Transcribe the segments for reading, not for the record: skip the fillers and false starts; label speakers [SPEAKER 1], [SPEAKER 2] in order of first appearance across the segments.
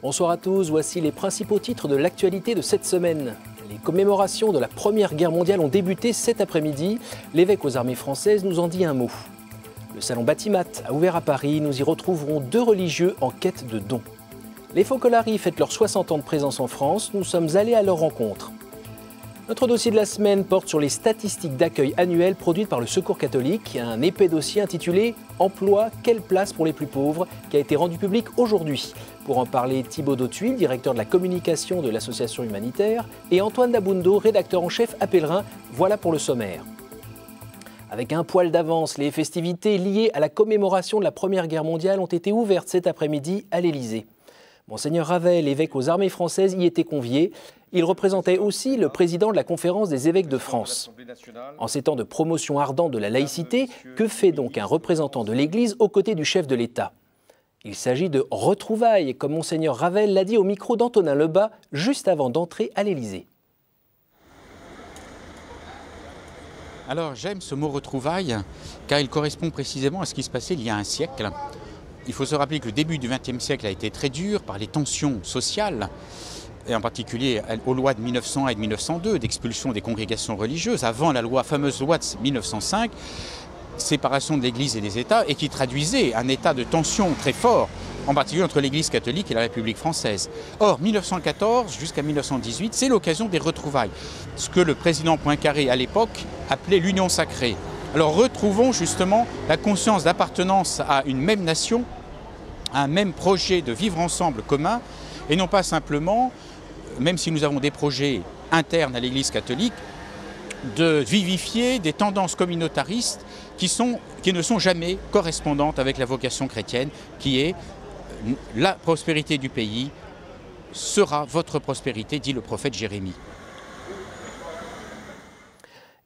[SPEAKER 1] Bonsoir à tous, voici les principaux titres de l'actualité de cette semaine. Les commémorations de la Première Guerre mondiale ont débuté cet après-midi. L'évêque aux armées françaises nous en dit un mot. Le salon Batimat a ouvert à Paris, nous y retrouverons 2 religieux en quête de dons. Les Focolari fêtent leurs 60 ans de présence en France, nous sommes allés à leur rencontre. Notre dossier de la semaine porte sur les statistiques d'accueil annuelles produites par le Secours catholique, un épais dossier intitulé « Emploi, quelle place pour les plus pauvres ?» qui a été rendu public aujourd'hui. Pour en parler, Thibaut Dautuil, directeur de la communication de l'association humanitaire, et Antoine Dabundo, rédacteur en chef à Pèlerin. Voilà pour le sommaire. Avec un poil d'avance, les festivités liées à la commémoration de la Première Guerre mondiale ont été ouvertes cet après-midi à l'Élysée. Monseigneur Ravel, évêque aux armées françaises, y était convié. Il représentait aussi le président de la Conférence des évêques de France. En ces temps de promotion ardente de la laïcité, que fait donc un représentant de l'Église aux côtés du chef de l'État ? Il s'agit de retrouvailles, comme Monseigneur Ravel l'a dit au micro d'Antonin Lebas, juste avant d'entrer à l'Élysée.
[SPEAKER 2] Alors j'aime ce mot retrouvailles, car il correspond précisément à ce qui se passait il y a un siècle. Il faut se rappeler que le début du XXe siècle a été très dur par les tensions sociales, et en particulier aux lois de 1901 et de 1902 d'expulsion des congrégations religieuses, avant la fameuse loi de 1905, séparation de l'Église et des États, et qui traduisait un état de tension très fort, en particulier entre l'Église catholique et la République française. Or, 1914 jusqu'à 1918, c'est l'occasion des retrouvailles, ce que le président Poincaré à l'époque appelait l'union sacrée. Alors retrouvons justement la conscience d'appartenance à une même nation, à un même projet de vivre ensemble commun, et non pas simplement, même si nous avons des projets internes à l'Église catholique, de vivifier des tendances communautaristes qui ne sont jamais correspondantes avec la vocation chrétienne, qui est la prospérité du pays sera votre prospérité, dit le prophète Jérémie.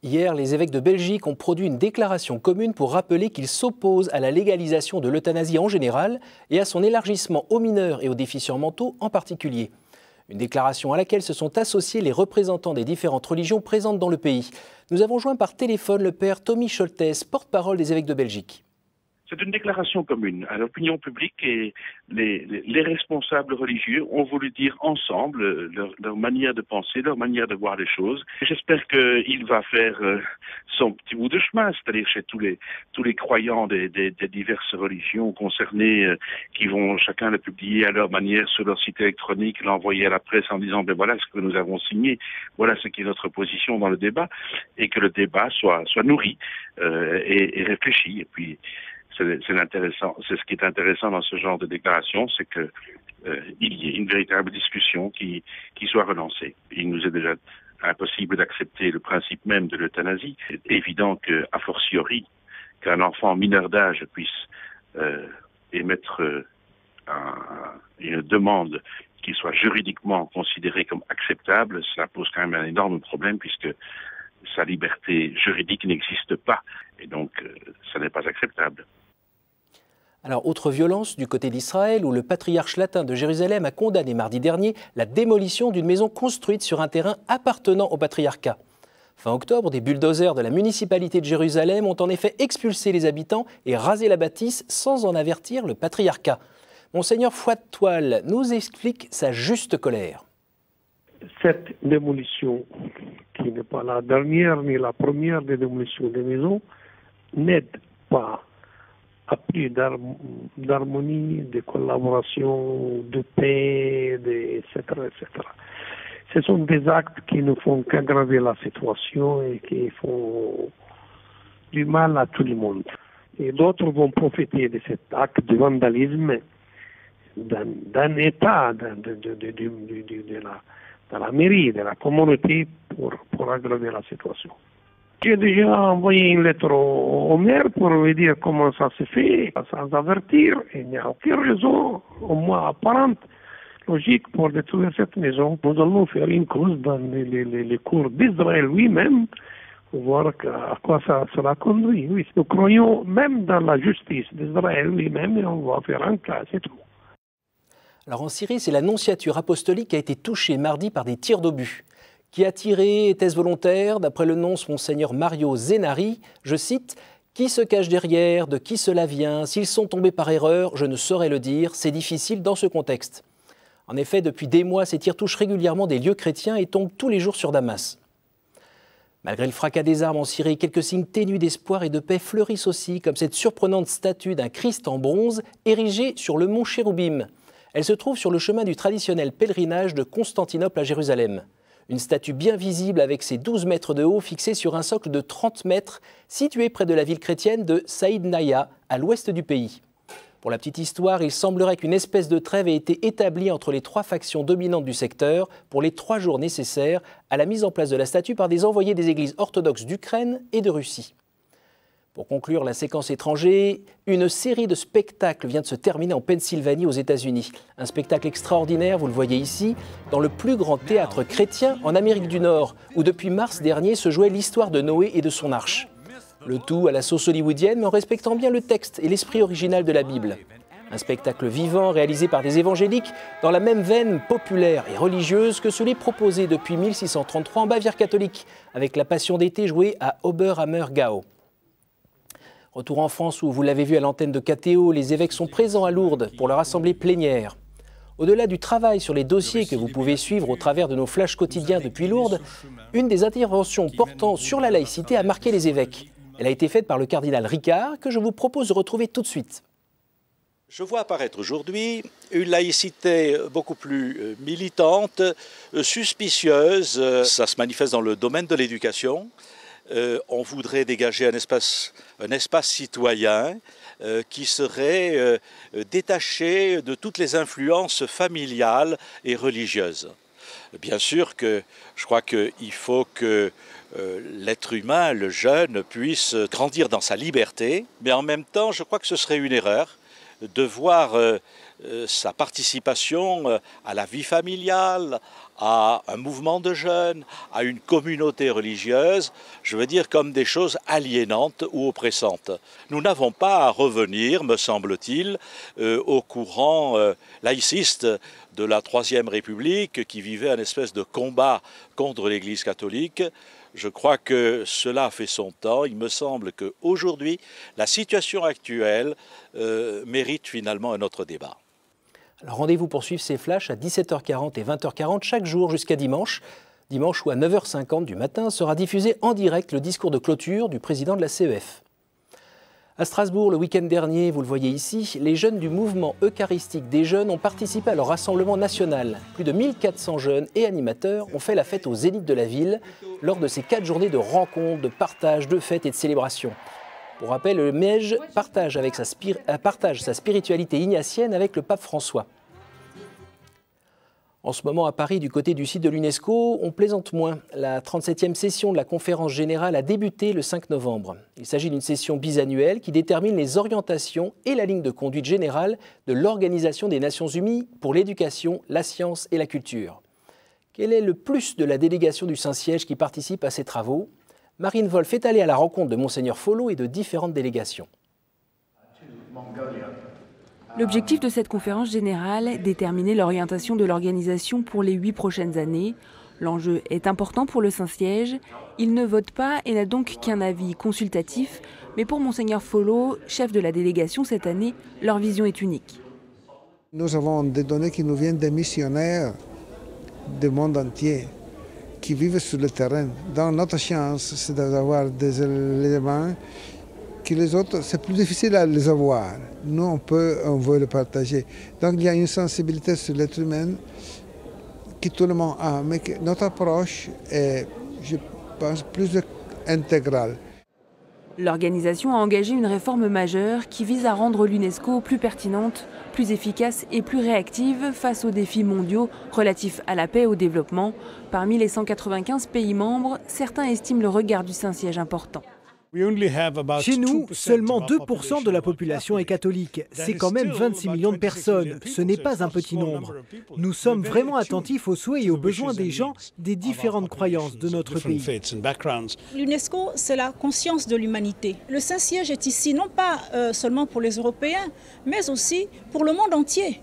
[SPEAKER 1] Hier, les évêques de Belgique ont produit une déclaration commune pour rappeler qu'ils s'opposent à la légalisation de l'euthanasie en général et à son élargissement aux mineurs et aux déficients mentaux en particulier. Une déclaration à laquelle se sont associés les représentants des différentes religions présentes dans le pays. Nous avons joint par téléphone le père Tommy Scholtes, porte-parole des évêques de Belgique.
[SPEAKER 3] C'est une déclaration commune à l'opinion publique et les responsables religieux ont voulu dire ensemble leur manière de penser, leur manière de voir les choses. J'espère qu'il va faire son petit bout de chemin, c'est-à-dire chez tous les croyants des diverses religions concernées qui vont chacun le publier à leur manière sur leur site électronique, l'envoyer à la presse en disant ben voilà ce que nous avons signé, voilà ce qui est notre position dans le débat, et que le débat soit nourri et réfléchi. Et puis c'est intéressant. C'est ce qui est intéressant dans ce genre de déclaration, c'est que il y ait une véritable discussion qui soit relancée. Il nous est déjà impossible d'accepter le principe même de l'euthanasie. C'est évident qu'a fortiori, qu'un enfant mineur d'âge puisse émettre une demande qui soit juridiquement considérée comme acceptable, cela pose quand même un énorme problème puisque sa liberté juridique n'existe pas. Et donc, ça n'est pas acceptable.
[SPEAKER 1] Alors, autre violence du côté d'Israël, où le patriarche latin de Jérusalem a condamné mardi dernier la démolition d'une maison construite sur un terrain appartenant au patriarcat. Fin octobre, des bulldozers de la municipalité de Jérusalem ont en effet expulsé les habitants et rasé la bâtisse sans en avertir le patriarcat. Monseigneur Fouad-Toile nous explique sa juste colère.
[SPEAKER 4] Cette démolition, qui n'est pas la dernière ni la première des démolitions des maisons, n'aide pas à plus d'harmonie, de collaboration, de paix, etc., etc. Ce sont des actes qui ne font qu'aggraver la situation et qui font du mal à tout le monde. Et d'autres vont profiter de cet acte de vandalisme d'un État, de la mairie, de la communauté pour aggraver la situation. J'ai déjà envoyé une lettre au maire pour lui dire comment ça se fait, sans avertir. Il n'y a aucune raison, au moins apparente, logique, pour détruire cette maison. Nous allons faire une cause dans les cours d'Israël lui-même, pour voir à quoi ça sera conduit. Oui, nous croyons même dans la justice d'Israël lui-même et on va faire un cas, c'est tout.
[SPEAKER 1] Alors en Syrie, c'est la nonciature apostolique qui a été touchée mardi par des tirs d'obus. Qui a tiré? Était-ce volontaire? D'après le nonce Monseigneur Mario Zenari, je cite, « Qui se cache derrière? De qui cela vient? S'ils sont tombés par erreur, je ne saurais le dire. C'est difficile dans ce contexte. » En effet, depuis des mois, ces tirs touchent régulièrement des lieux chrétiens et tombent tous les jours sur Damas. Malgré le fracas des armes en Syrie, quelques signes ténus d'espoir et de paix fleurissent aussi, comme cette surprenante statue d'un Christ en bronze érigée sur le mont Chérubim. Elle se trouve sur le chemin du traditionnel pèlerinage de Constantinople à Jérusalem. Une statue bien visible avec ses 12 mètres de haut fixée sur un socle de 30 mètres, située près de la ville chrétienne de Saïd Naya, à l'ouest du pays. Pour la petite histoire, il semblerait qu'une espèce de trêve ait été établie entre les 3 factions dominantes du secteur pour les 3 jours nécessaires à la mise en place de la statue par des envoyés des églises orthodoxes d'Ukraine et de Russie. Pour conclure la séquence étranger, une série de spectacles vient de se terminer en Pennsylvanie aux États-Unis. Un spectacle extraordinaire, vous le voyez ici, dans le plus grand théâtre chrétien en Amérique du Nord, où depuis mars dernier se jouait l'histoire de Noé et de son arche. Le tout à la sauce hollywoodienne, mais en respectant bien le texte et l'esprit original de la Bible. Un spectacle vivant réalisé par des évangéliques dans la même veine populaire et religieuse que celui proposé depuis 1633 en Bavière catholique, avec la Passion d'été jouée à Oberhammergau. Retour en France où, vous l'avez vu à l'antenne de KTO, les évêques sont présents à Lourdes pour leur assemblée plénière. Au-delà du travail sur les dossiers que vous pouvez suivre au travers de nos flashs quotidiens depuis Lourdes, une des interventions portant sur la laïcité a marqué les évêques. Elle a été faite par le cardinal Ricard, que je vous propose de retrouver tout de suite.
[SPEAKER 5] Je vois apparaître aujourd'hui une laïcité beaucoup plus militante, suspicieuse. Ça se manifeste dans le domaine de l'éducation. On voudrait dégager un espace citoyen qui serait détaché de toutes les influences familiales et religieuses. Bien sûr que je crois qu'il faut que l'être humain, le jeune, puisse grandir dans sa liberté, mais en même temps, je crois que ce serait une erreur de voir sa participation à la vie familiale, à un mouvement de jeunes, à une communauté religieuse, je veux dire comme des choses aliénantes ou oppressantes. Nous n'avons pas à revenir, me semble-t-il, au courant laïciste de la Troisième République qui vivait un espèce de combat contre l'Église catholique. Je crois que cela a fait son temps. Il me semble qu'aujourd'hui, la situation actuelle mérite finalement un autre débat.
[SPEAKER 1] Alors rendez-vous pour suivre ces flashs à 17h40 et 20h40 chaque jour jusqu'à dimanche. Dimanche où à 9h50 du matin sera diffusé en direct le discours de clôture du président de la CEF. À Strasbourg, le week-end dernier, vous le voyez ici, les jeunes du mouvement eucharistique des jeunes ont participé à leur rassemblement national. Plus de 1400 jeunes et animateurs ont fait la fête aux zéniths de la ville lors de ces 4 journées de rencontres, de partage, de fêtes et de célébrations. Pour rappel, le MEJ partage sa spiritualité ignatienne avec le pape François. En ce moment, à Paris, du côté du site de l'UNESCO, on plaisante moins. La 37e session de la conférence générale a débuté le 5 novembre. Il s'agit d'une session bisannuelle qui détermine les orientations et la ligne de conduite générale de l'Organisation des Nations Unies pour l'éducation, la science et la culture. Quel est le plus de la délégation du Saint-Siège qui participe à ces travaux ? Marine Wolf est allée à la rencontre de Monseigneur Follo et de différentes délégations.
[SPEAKER 6] L'objectif de cette conférence générale, déterminer l'orientation de l'organisation pour les 8 prochaines années. L'enjeu est important pour le Saint-Siège. Il ne vote pas et n'a donc qu'un avis consultatif. Mais pour Monseigneur Follo, chef de la délégation cette année, leur vision est unique.
[SPEAKER 7] Nous avons des données qui nous viennent des missionnaires du monde entier, qui vivent sur le terrain. Donc notre chance, c'est d'avoir des éléments que les autres, c'est plus difficile à les avoir. Nous, on veut le partager. Donc il y a une sensibilité sur l'être humain que tout le monde a, mais que notre approche est, je pense, plus intégrale.
[SPEAKER 6] L'organisation a engagé une réforme majeure qui vise à rendre l'UNESCO plus pertinente, plus efficace et plus réactive face aux défis mondiaux relatifs à la paix et au développement. Parmi les 195 pays membres, certains estiment le regard du Saint-Siège important.
[SPEAKER 8] Chez nous, seulement 2% de la population est catholique. C'est quand même 26 millions de personnes. Ce n'est pas un petit nombre. Nous sommes vraiment attentifs aux souhaits et aux besoins des gens des différentes croyances de notre pays.
[SPEAKER 9] L'UNESCO, c'est la conscience de l'humanité. Le Saint-Siège est ici non pas seulement pour les Européens, mais aussi pour le monde entier.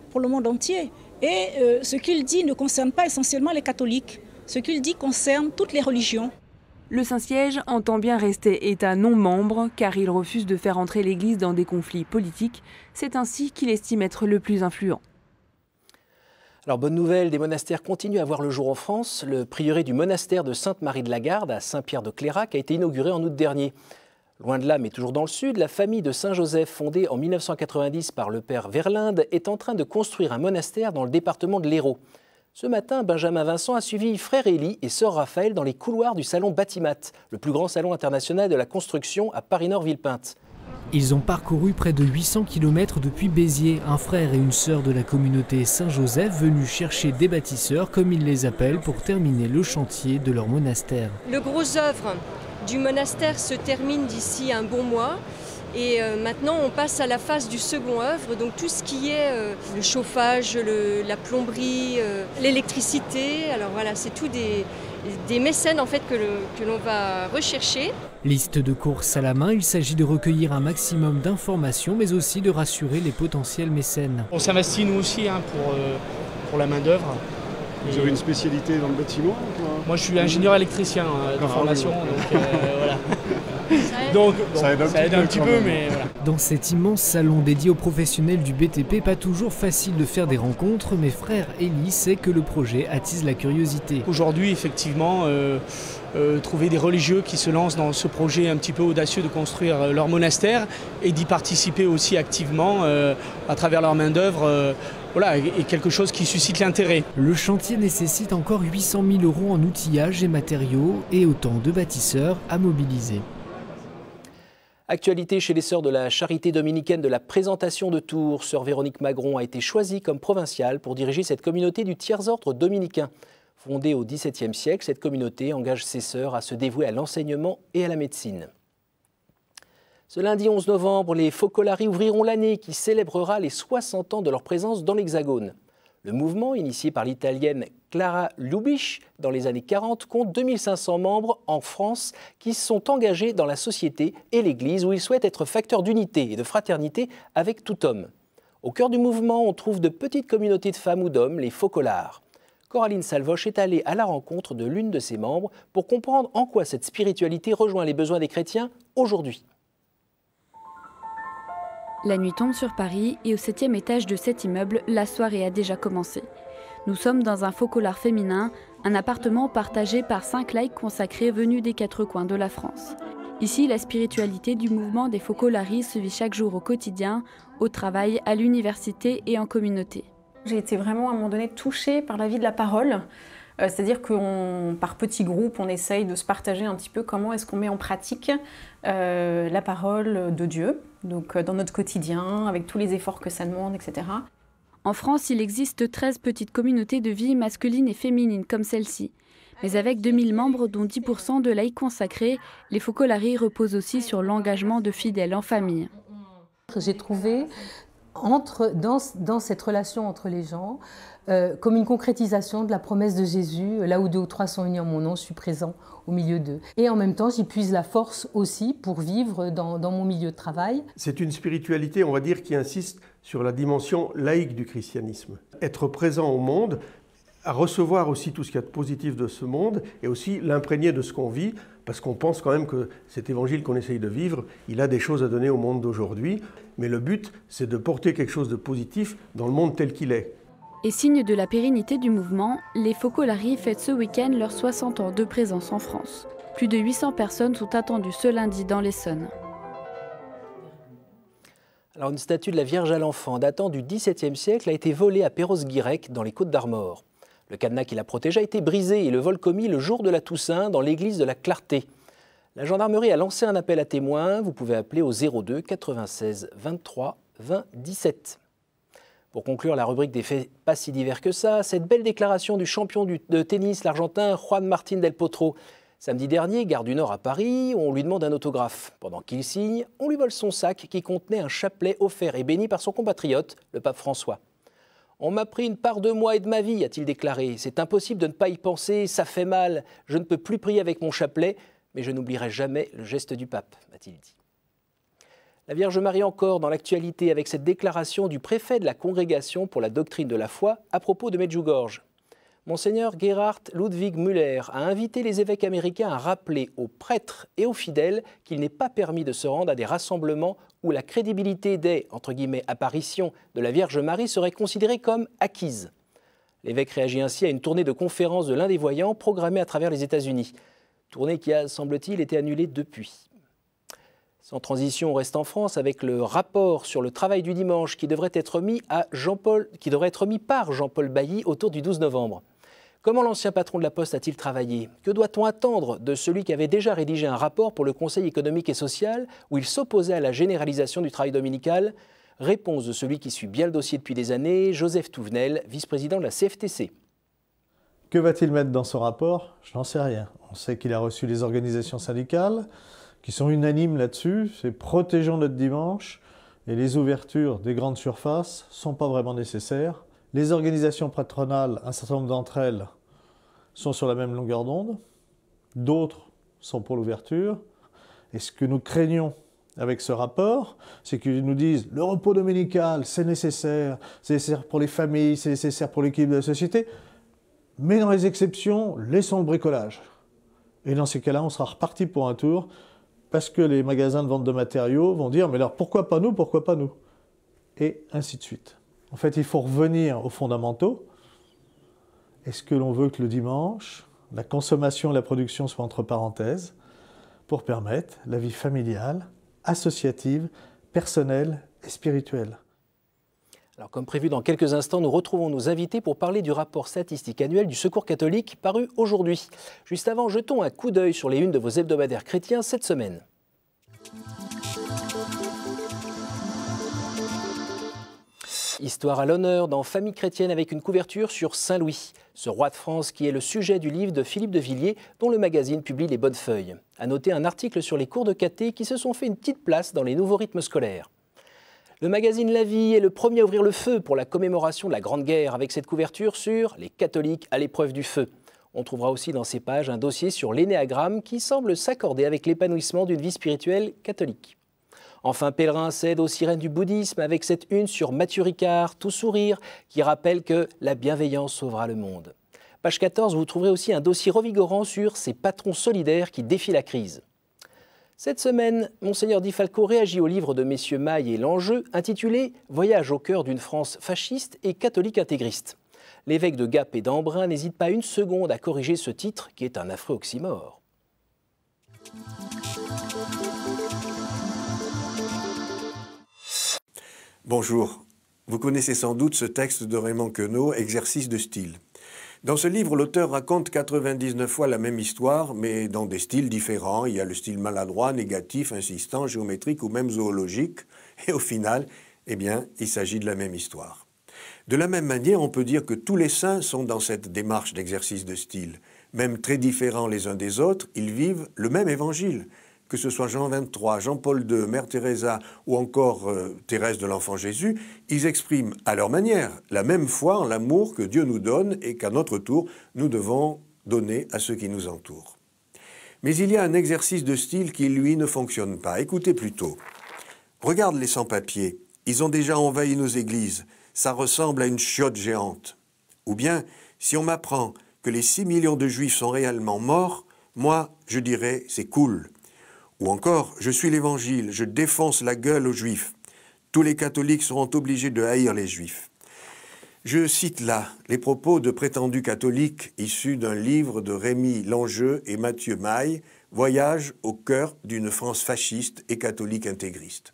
[SPEAKER 9] Pour le monde entier. Et ce qu'il dit ne concerne pas essentiellement les catholiques. Ce qu'il dit concerne toutes les religions.
[SPEAKER 6] Le Saint-Siège entend bien rester État non membre car il refuse de faire entrer l'Église dans des conflits politiques. C'est ainsi qu'il estime être le plus influent.
[SPEAKER 1] Alors bonne nouvelle, des monastères continuent à voir le jour en France. Le prieuré du monastère de Sainte-Marie de la Garde à Saint-Pierre-de-Clérac a été inauguré en août dernier. Loin de là, mais toujours dans le sud, la famille de Saint-Joseph, fondée en 1990 par le père Verlinde, est en train de construire un monastère dans le département de l'Hérault. Ce matin, Benjamin Vincent a suivi frère Élie et sœur Raphaël dans les couloirs du salon Batimat, le plus grand salon international de la construction à Paris-Nord-Villepinte.
[SPEAKER 10] Ils ont parcouru près de 800 km depuis Béziers, un frère et une sœur de la communauté Saint-Joseph venus chercher des bâtisseurs, comme ils les appellent, pour terminer le chantier de leur monastère.
[SPEAKER 11] Le gros œuvre du monastère se termine d'ici un bon mois. Et maintenant, on passe à la phase du second œuvre, donc tout ce qui est le chauffage, la plomberie, l'électricité. Alors voilà, c'est tout des mécènes en fait que l'on va rechercher.
[SPEAKER 10] Liste de courses à la main, il s'agit de recueillir un maximum d'informations, mais aussi de rassurer les potentiels mécènes.
[SPEAKER 12] On s'investit nous aussi pour la main d'œuvre.
[SPEAKER 13] Vous avez une spécialité dans le bâtiment?
[SPEAKER 12] Moi je suis ingénieur électricien de formation, donc voilà. Donc bon, ça aide un petit peu, mais voilà.
[SPEAKER 10] Dans cet immense salon dédié aux professionnels du BTP, pas toujours facile de faire des rencontres, mais frère Élie sait que le projet attise la curiosité.
[SPEAKER 12] Aujourd'hui, effectivement, trouver des religieux qui se lancent dans ce projet un petit peu audacieux de construire leur monastère et d'y participer aussi activement à travers leur main d'œuvre. Voilà, et quelque chose qui suscite l'intérêt.
[SPEAKER 10] Le chantier nécessite encore 800 000 € en outillage et matériaux et autant de bâtisseurs à mobiliser.
[SPEAKER 1] Actualité chez les sœurs de la Charité dominicaine de la Présentation de Tours. Sœur Véronique Magron a été choisie comme provinciale pour diriger cette communauté du tiers-ordre dominicain. Fondée au XVIIe siècle, cette communauté engage ses sœurs à se dévouer à l'enseignement et à la médecine. Ce lundi 11 novembre, les Focolari ouvriront l'année qui célébrera les 60 ans de leur présence dans l'Hexagone. Le mouvement, initié par l'Italienne Clara Lubich dans les années 40, compte 2500 membres en France qui sont engagés dans la société et l'Église où ils souhaitent être facteurs d'unité et de fraternité avec tout homme. Au cœur du mouvement, on trouve de petites communautés de femmes ou d'hommes, les Focolars. Coraline Salvoche est allée à la rencontre de l'une de ses membres pour comprendre en quoi cette spiritualité rejoint les besoins des chrétiens aujourd'hui.
[SPEAKER 14] La nuit tombe sur Paris et au 7e étage de cet immeuble, la soirée a déjà commencé. Nous sommes dans un Focolare féminin, un appartement partagé par 5 laïcs consacrés venus des 4 coins de la France. Ici, la spiritualité du mouvement des Focolari se vit chaque jour au quotidien, au travail, à l'université et en communauté.
[SPEAKER 15] J'ai été vraiment à un moment donné touchée par la vie de la parole. C'est-à-dire que par petits groupes, on essaye de se partager un petit peu comment est-ce qu'on met en pratique la parole de Dieu, donc dans notre quotidien, avec tous les efforts que ça demande, etc.
[SPEAKER 14] En France, il existe 13 petites communautés de vie masculines et féminines comme celle-ci. Mais avec 2000 membres, dont 10% de laïcs consacrés, les Focolari reposent aussi sur l'engagement de fidèles en famille.
[SPEAKER 16] J'ai trouvé dans cette relation entre les gens comme une concrétisation de la promesse de Jésus, là où 2 ou 3 sont unis en mon nom, je suis présent au milieu d'eux. Et en même temps, j'y puise la force aussi pour vivre dans mon milieu de travail.
[SPEAKER 13] C'est une spiritualité, on va dire, qui insiste sur la dimension laïque du christianisme. Être présent au monde, à recevoir aussi tout ce qu'il y a de positif de ce monde et aussi l'imprégner de ce qu'on vit, parce qu'on pense quand même que cet évangile qu'on essaye de vivre, il a des choses à donner au monde d'aujourd'hui, mais le but, c'est de porter quelque chose de positif dans le monde tel qu'il est.
[SPEAKER 14] Et signe de la pérennité du mouvement, les Focolari fêtent ce week-end leurs 60 ans de présence en France. Plus de 800 personnes sont attendues ce lundi dans l'Essonne.
[SPEAKER 1] Alors une statue de la Vierge à l'Enfant datant du XVIIe siècle a été volée à Perros-Guirec dans les Côtes-d'Armor. Le cadenas qui la protège a été brisé et le vol commis le jour de la Toussaint dans l'église de la Clarté. La gendarmerie a lancé un appel à témoins. Vous pouvez appeler au 02 96 23 20 17. Pour conclure la rubrique des faits pas si divers que ça, cette belle déclaration du champion de tennis, l'Argentin Juan Martín del Potro. Samedi dernier, gare du Nord à Paris, on lui demande un autographe. Pendant qu'il signe, on lui vole son sac qui contenait un chapelet offert et béni par son compatriote, le pape François. « On m'a pris une part de moi et de ma vie », a-t-il déclaré. « C'est impossible de ne pas y penser, ça fait mal. Je ne peux plus prier avec mon chapelet, mais je n'oublierai jamais le geste du pape », a-t-il dit. La Vierge Marie encore dans l'actualité avec cette déclaration du préfet de la Congrégation pour la doctrine de la foi à propos de Medjugorje. Monseigneur Gerhard Ludwig Müller a invité les évêques américains à rappeler aux prêtres et aux fidèles qu'il n'est pas permis de se rendre à des rassemblements où la crédibilité des, entre guillemets, apparitions de la Vierge Marie serait considérée comme acquise. L'évêque réagit ainsi à une tournée de conférences de l'un des voyants programmée à travers les États-Unis. Tournée qui a, semble-t-il, été annulée depuis. Sans transition, on reste en France avec le rapport sur le travail du dimanche qui devrait être remis par Jean-Paul Bailly autour du 12 novembre. Comment l'ancien patron de la Poste a-t-il travaillé? Que doit-on attendre de celui qui avait déjà rédigé un rapport pour le Conseil économique et social où il s'opposait à la généralisation du travail dominical? Réponse de celui qui suit bien le dossier depuis des années, Joseph Touvenel, vice-président de la CFTC.
[SPEAKER 17] Que va-t-il mettre dans son rapport? Je n'en sais rien. On sait qu'il a reçu les organisations syndicales, qui sont unanimes là-dessus, c'est protégeons notre dimanche, et les ouvertures des grandes surfaces ne sont pas vraiment nécessaires. Les organisations patronales, un certain nombre d'entre elles, sont sur la même longueur d'onde, d'autres sont pour l'ouverture, et ce que nous craignons avec ce rapport, c'est qu'ils nous disent le repos dominical, c'est nécessaire pour les familles, c'est nécessaire pour l'équilibre de la société, mais dans les exceptions, laissons le bricolage. Et dans ces cas-là, on sera reparti pour un tour, parce que les magasins de vente de matériaux vont dire « mais alors pourquoi pas nous, pourquoi pas nous ?» et ainsi de suite. En fait, il faut revenir aux fondamentaux. Est-ce que l'on veut que le dimanche, la consommation et la production soient entre parenthèses pour permettre la vie familiale, associative, personnelle et spirituelle?
[SPEAKER 1] Alors, comme prévu, dans quelques instants, nous retrouvons nos invités pour parler du rapport statistique annuel du Secours catholique paru aujourd'hui. Juste avant, jetons un coup d'œil sur les unes de vos hebdomadaires chrétiens cette semaine. Histoire à l'honneur dans Famille chrétienne avec une couverture sur Saint Louis, ce roi de France qui est le sujet du livre de Philippe de Villiers dont le magazine publie les bonnes feuilles. À noter un article sur les cours de caté qui se sont fait une petite place dans les nouveaux rythmes scolaires. Le magazine La Vie est le premier à ouvrir le feu pour la commémoration de la Grande Guerre avec cette couverture sur les catholiques à l'épreuve du feu. On trouvera aussi dans ces pages un dossier sur l'énéagramme qui semble s'accorder avec l'épanouissement d'une vie spirituelle catholique. Enfin, Pèlerin cède aux sirènes du bouddhisme avec cette une sur Mathieu Ricard, tout sourire, qui rappelle que la bienveillance sauvera le monde. Page 14, vous trouverez aussi un dossier revigorant sur ces patrons solidaires qui défient la crise. Cette semaine, Monseigneur Di Falco réagit au livre de messieurs Maille et L'Enjeu, intitulé « Voyage au cœur d'une France fasciste et catholique intégriste ». L'évêque de Gap et d'Embrun n'hésite pas une seconde à corriger ce titre qui est un affreux oxymore.
[SPEAKER 18] Bonjour, vous connaissez sans doute ce texte de Raymond Queneau, Exercice de style. Dans ce livre, l'auteur raconte 99 fois la même histoire, mais dans des styles différents. Il y a le style maladroit, négatif, insistant, géométrique ou même zoologique. Et au final, eh bien, il s'agit de la même histoire. De la même manière, on peut dire que tous les saints sont dans cette démarche d'exercice de style. Même très différents les uns des autres, ils vivent le même évangile. Que ce soit Jean XXIII, Jean-Paul II, Mère Teresa ou encore Thérèse de l'Enfant Jésus, ils expriment à leur manière la même foi en l'amour que Dieu nous donne et qu'à notre tour, nous devons donner à ceux qui nous entourent. Mais il y a un exercice de style qui, lui, ne fonctionne pas. Écoutez plutôt. Regarde les sans-papiers. Ils ont déjà envahi nos églises. Ça ressemble à une chiotte géante. Ou bien, si on m'apprend que les 6 millions de Juifs sont réellement morts, moi, je dirais, c'est cool. Ou encore, je suis l'Évangile, je défonce la gueule aux Juifs. Tous les catholiques seront obligés de haïr les Juifs. Je cite là les propos de prétendus catholiques issus d'un livre de Rémy L'Enjeu et Mathieu Maille, Voyage au cœur d'une France fasciste et catholique intégriste.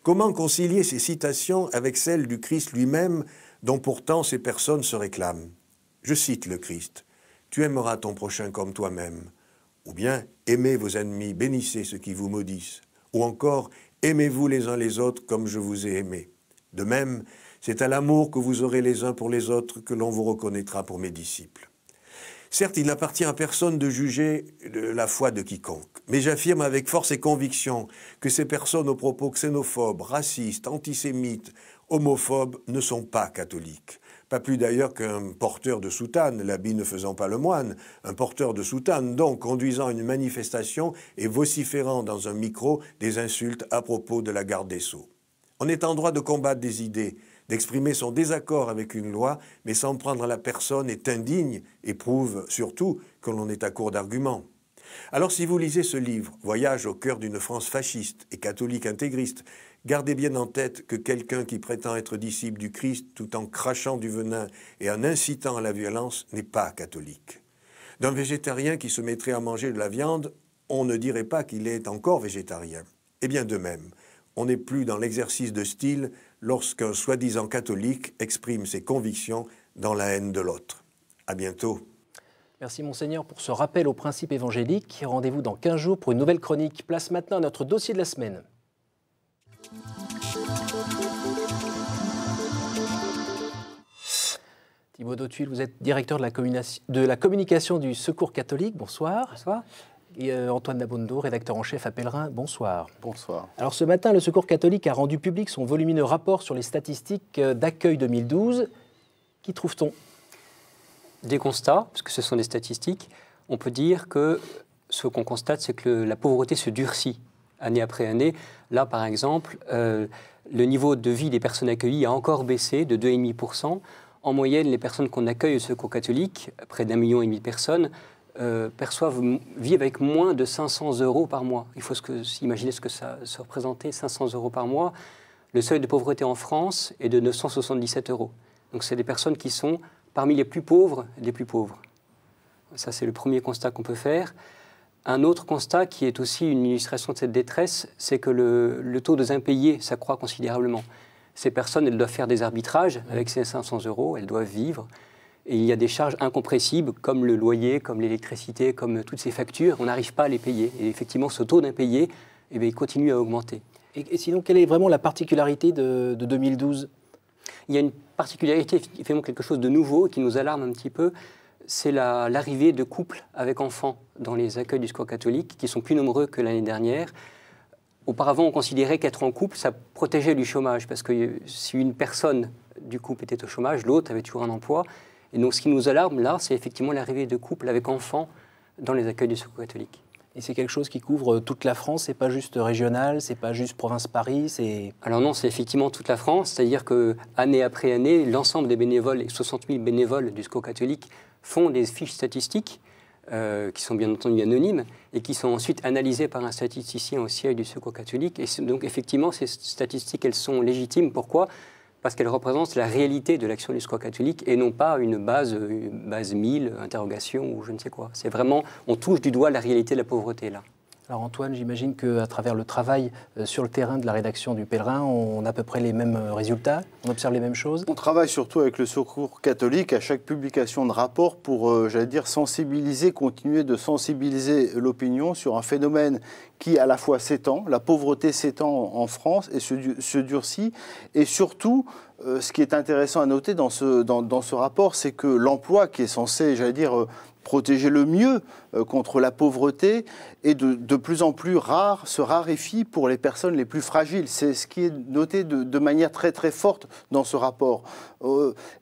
[SPEAKER 18] Comment concilier ces citations avec celles du Christ lui-même, dont pourtant ces personnes se réclament? Je cite le Christ. « Tu aimeras ton prochain comme toi-même ». Ou bien, aimez vos ennemis, bénissez ceux qui vous maudissent. Ou encore, aimez-vous les uns les autres comme je vous ai aimés. De même, c'est à l'amour que vous aurez les uns pour les autres que l'on vous reconnaîtra pour mes disciples. Certes, il n'appartient à personne de juger la foi de quiconque, mais j'affirme avec force et conviction que ces personnes aux propos xénophobes, racistes, antisémites, homophobes ne sont pas catholiques. Pas plus d'ailleurs qu'un porteur de soutane, l'habit ne faisant pas le moine, un porteur de soutane donc conduisant une manifestation et vociférant dans un micro des insultes à propos de la garde des Sceaux. On est en droit de combattre des idées, d'exprimer son désaccord avec une loi, mais s'en prendre à la personne est indigne et prouve surtout que l'on est à court d'arguments. Alors si vous lisez ce livre, Voyage au cœur d'une France fasciste et catholique intégriste, gardez bien en tête que quelqu'un qui prétend être disciple du Christ tout en crachant du venin et en incitant à la violence n'est pas catholique. D'un végétarien qui se mettrait à manger de la viande, on ne dirait pas qu'il est encore végétarien. Et bien de même, on n'est plus dans l'exercice de style lorsqu'un soi-disant catholique exprime ses convictions dans la haine de l'autre. À bientôt.
[SPEAKER 1] Merci Monseigneur pour ce rappel aux principes évangéliques. Rendez-vous dans 15 jours pour une nouvelle chronique. Place maintenant à notre dossier de la semaine. Thibaut d'Hautuil, vous êtes directeur de la communication du Secours catholique. Bonsoir.
[SPEAKER 19] Bonsoir.
[SPEAKER 1] Et Antoine Labondo, rédacteur en chef à Pèlerin. Bonsoir.
[SPEAKER 19] Bonsoir.
[SPEAKER 1] Alors ce matin, le Secours catholique a rendu public son volumineux rapport sur les statistiques d'accueil 2012. Qu'y trouve-t-on ?
[SPEAKER 19] Des constats, parce que ce sont des statistiques. On peut dire que ce qu'on constate, c'est que la pauvreté se durcit année après année. Là, par exemple, le niveau de vie des personnes accueillies a encore baissé de 2,5%. En moyenne, les personnes qu'on accueille au Secours catholique, près d'1,5 million de personnes, vivent avec moins de 500 € par mois. Il faut s'imaginer ce que ça se représentait, 500 € par mois. Le seuil de pauvreté en France est de 977 €. Donc c'est des personnes qui sont parmi les plus pauvres des plus pauvres. Ça, c'est le premier constat qu'on peut faire. Un autre constat qui est aussi une illustration de cette détresse, c'est que le taux des impayés s'accroît considérablement. Ces personnes, elles doivent faire des arbitrages avec ces 500 €, elles doivent vivre. Et il y a des charges incompressibles, comme le loyer, comme l'électricité, comme toutes ces factures. On n'arrive pas à les payer. Et effectivement, ce taux d'impayés, il continue à augmenter.
[SPEAKER 1] Et sinon, quelle est vraiment la particularité de 2012 ?
[SPEAKER 19] Il y a une particularité, effectivement quelque chose de nouveau qui nous alarme un petit peu, c'est l'arrivée de couples avec enfants dans les accueils du Secours catholique, qui sont plus nombreux que l'année dernière. Auparavant, on considérait qu'être en couple, ça protégeait du chômage, parce que si une personne du couple était au chômage, l'autre avait toujours un emploi. Et donc, ce qui nous alarme là, c'est effectivement l'arrivée de couples avec enfants dans les accueils du Secours catholique.
[SPEAKER 1] Et c'est quelque chose qui couvre toute la France, c'est pas juste régional, c'est pas juste province Paris, c'est...
[SPEAKER 19] Alors non, c'est effectivement toute la France, c'est-à-dire que année après année, l'ensemble des bénévoles, les 60 000 bénévoles du Secours catholique font des fiches statistiques qui sont bien entendu anonymes et qui sont ensuite analysées par un statisticien au siège du Secours catholique. Et donc effectivement, ces statistiques, elles sont légitimes. Pourquoi ? Parce qu'elles représentent la réalité de l'action du Secours catholique et non pas une base 1000, interrogation ou je ne sais quoi. C'est vraiment, on touche du doigt la réalité de la pauvreté là.
[SPEAKER 1] Alors Antoine, j'imagine qu'à travers le travail sur le terrain de la rédaction du Pèlerin, on a à peu près les mêmes résultats, on observe les mêmes choses.
[SPEAKER 20] On travaille surtout avec le Secours catholique à chaque publication de rapport pour, j'allais dire, sensibiliser, continuer de sensibiliser l'opinion sur un phénomène qui à la fois s'étend, la pauvreté s'étend en France et se durcit. Et surtout, ce qui est intéressant à noter dans ce rapport, c'est que l'emploi qui est censé, j'allais dire, protéger le mieux contre la pauvreté est de plus en plus rare, se raréfie pour les personnes les plus fragiles. C'est ce qui est noté de manière très très forte dans ce rapport.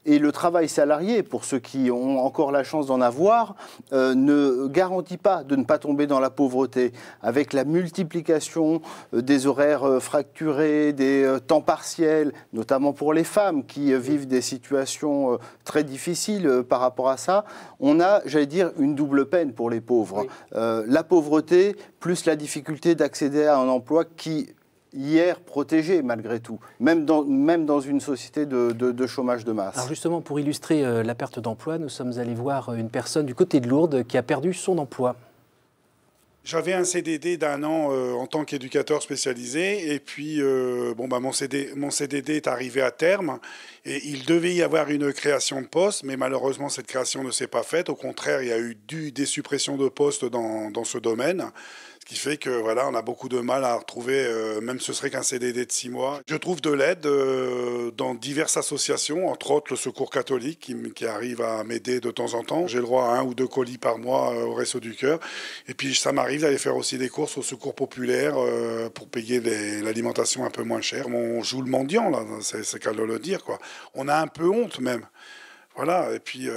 [SPEAKER 20] Et le travail salarié, pour ceux qui ont encore la chance d'en avoir, ne garantit pas de ne pas tomber dans la pauvreté. Avec la multiplication des horaires fracturés, des temps partiels, notamment pour les femmes qui vivent des situations très difficiles par rapport à ça, on a, j'allais dire, une double peine pour les pauvres. Oui. La pauvreté plus la difficulté d'accéder à un emploi qui hier protégé malgré tout, même dans une société de chômage de masse.
[SPEAKER 1] Alors justement, pour illustrer la perte d'emploi, nous sommes allés voir une personne du côté de Lourdes qui a perdu son emploi.
[SPEAKER 21] J'avais un CDD d'1 an en tant qu'éducateur spécialisé et puis mon CDD est arrivé à terme et il devait y avoir une création de poste, mais malheureusement cette création ne s'est pas faite. Au contraire, il y a eu des suppressions de postes dans ce domaine. Ce qui fait que voilà, on a beaucoup de mal à retrouver, même ce serait qu'un CDD de 6 mois. Je trouve de l'aide dans diverses associations, entre autres le Secours catholique qui arrive à m'aider de temps en temps. J'ai le droit à 1 ou 2 colis par mois au Resto du Cœur. Et puis ça m'arrive d'aller faire aussi des courses au Secours populaire pour payer l'alimentation un peu moins chère. On joue le mendiant, là, c'est qu'à le dire, quoi. On a un peu honte même. Voilà, et puis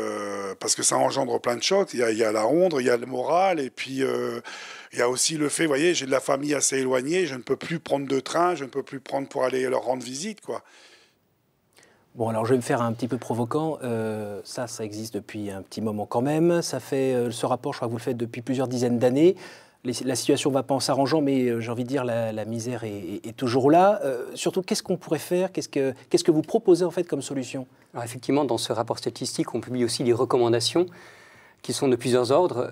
[SPEAKER 21] parce que ça engendre plein de chocs. Il y a la honte, il y a le moral, et puis il y a aussi le fait, vous voyez, j'ai de la famille assez éloignée, je ne peux plus prendre de train, je ne peux plus prendre pour aller leur rendre visite, quoi.
[SPEAKER 1] Bon, alors je vais me faire un petit peu provocant. Ça existe depuis un petit moment quand même. Ça fait ce rapport, je crois que vous le faites depuis plusieurs dizaines d'années. La situation ne va pas en s'arrangeant, mais j'ai envie de dire la misère est toujours là. Surtout, qu'est-ce qu'on pourrait faire? Qu'est-ce que vous proposez en fait comme solution?
[SPEAKER 19] Alors effectivement, dans ce rapport statistique, on publie aussi des recommandations qui sont de plusieurs ordres.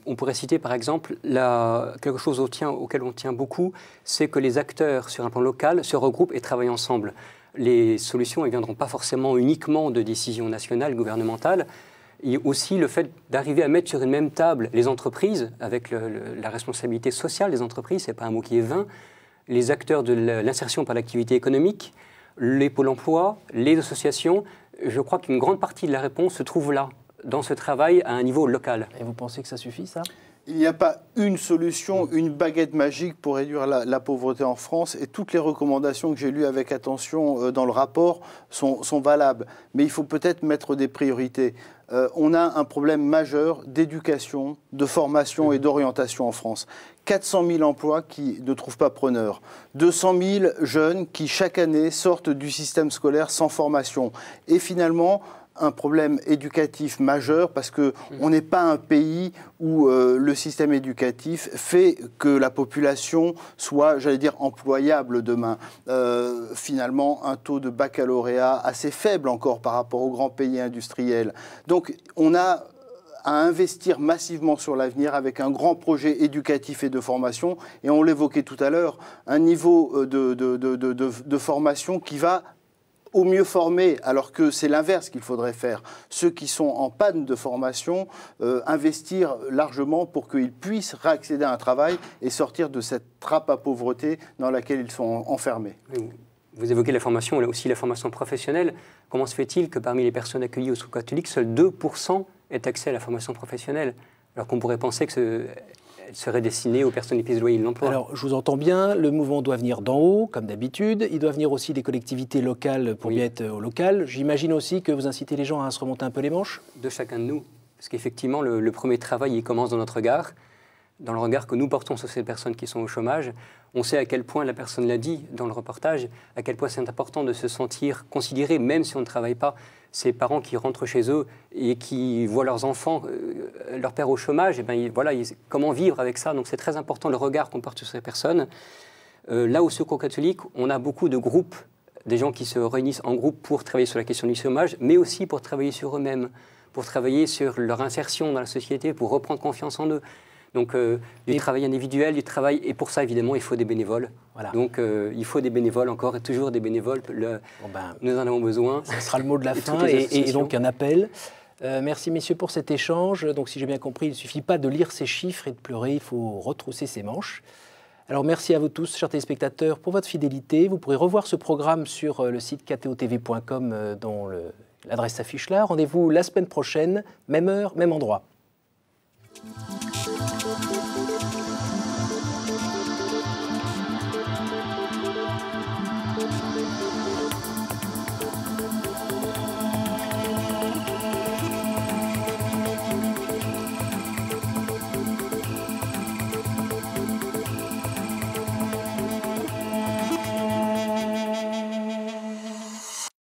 [SPEAKER 19] On pourrait citer par exemple quelque chose auquel on tient beaucoup, c'est que les acteurs sur un plan local se regroupent et travaillent ensemble. Les solutions ne viendront pas forcément uniquement de décisions nationales, gouvernementales. Et aussi le fait d'arriver à mettre sur une même table les entreprises, avec la responsabilité sociale des entreprises, ce n'est pas un mot qui est vain, les acteurs de l'insertion par l'activité économique, les pôles emploi, les associations. Je crois qu'une grande partie de la réponse se trouve là, dans ce travail à un niveau local.
[SPEAKER 1] Et vous pensez que ça suffit, ça ?
[SPEAKER 20] Il n'y a pas une solution, une baguette magique pour réduire la pauvreté en France, et toutes les recommandations que j'ai lues avec attention dans le rapport sont valables. Mais il faut peut-être mettre des priorités. On a un problème majeur d'éducation, de formation et d'orientation en France. 400 000 emplois qui ne trouvent pas preneur. 200 000 jeunes qui chaque année sortent du système scolaire sans formation. Et finalement, un problème éducatif majeur parce qu'on n'est pas un pays où le système éducatif fait que la population soit, j'allais dire, employable demain. Finalement, un taux de baccalauréat assez faible encore par rapport aux grands pays industriels. Donc, on a à investir massivement sur l'avenir avec un grand projet éducatif et de formation. Et on l'évoquait tout à l'heure, un niveau de formation qui va au mieux former, alors que c'est l'inverse qu'il faudrait faire. Ceux qui sont en panne de formation, investir largement pour qu'ils puissent réaccéder à un travail et sortir de cette trappe à pauvreté dans laquelle ils sont enfermés.
[SPEAKER 19] Vous évoquez la formation, là aussi la formation professionnelle. Comment se fait-il que parmi les personnes accueillies au Secours catholique, seuls 2% aient accès à la formation professionnelle, alors qu'on pourrait penser que elle serait destinée aux personnes les plus éloignées de l'emploi?
[SPEAKER 1] Alors, je vous entends bien, le mouvement doit venir d'en haut, comme d'habitude. Il doit venir aussi des collectivités locales pour bien être au local. J'imagine aussi que vous incitez les gens à se remonter un peu les manches?
[SPEAKER 19] De chacun de nous. Parce qu'effectivement, le premier travail, il commence dans notre regard, dans le regard que nous portons sur ces personnes qui sont au chômage. On sait à quel point, la personne l'a dit dans le reportage, à quel point c'est important de se sentir considéré, même si on ne travaille pas. Ces parents qui rentrent chez eux et qui voient leurs enfants, leur père au chômage, et ben, voilà, comment vivre avec ça? Donc c'est très important le regard qu'on porte sur ces personnes. Là, au Secours catholique, on a beaucoup de groupes, des gens qui se réunissent en groupe pour travailler sur la question du chômage, mais aussi pour travailler sur eux-mêmes, pour travailler sur leur insertion dans la société, pour reprendre confiance en eux. Donc du travail individuel, du travail, et pour ça évidemment il faut des bénévoles. Voilà. Donc il faut des bénévoles encore et toujours des bénévoles. Nous en avons besoin.
[SPEAKER 1] Ce sera le mot de la fin et donc un appel. Merci messieurs pour cet échange. Donc si j'ai bien compris, il ne suffit pas de lire ces chiffres et de pleurer, il faut retrousser ses manches. Alors merci à vous tous, chers téléspectateurs, pour votre fidélité. Vous pourrez revoir ce programme sur le site ktotv.com dont l'adresse s'affiche là. Rendez-vous la semaine prochaine, même heure, même endroit.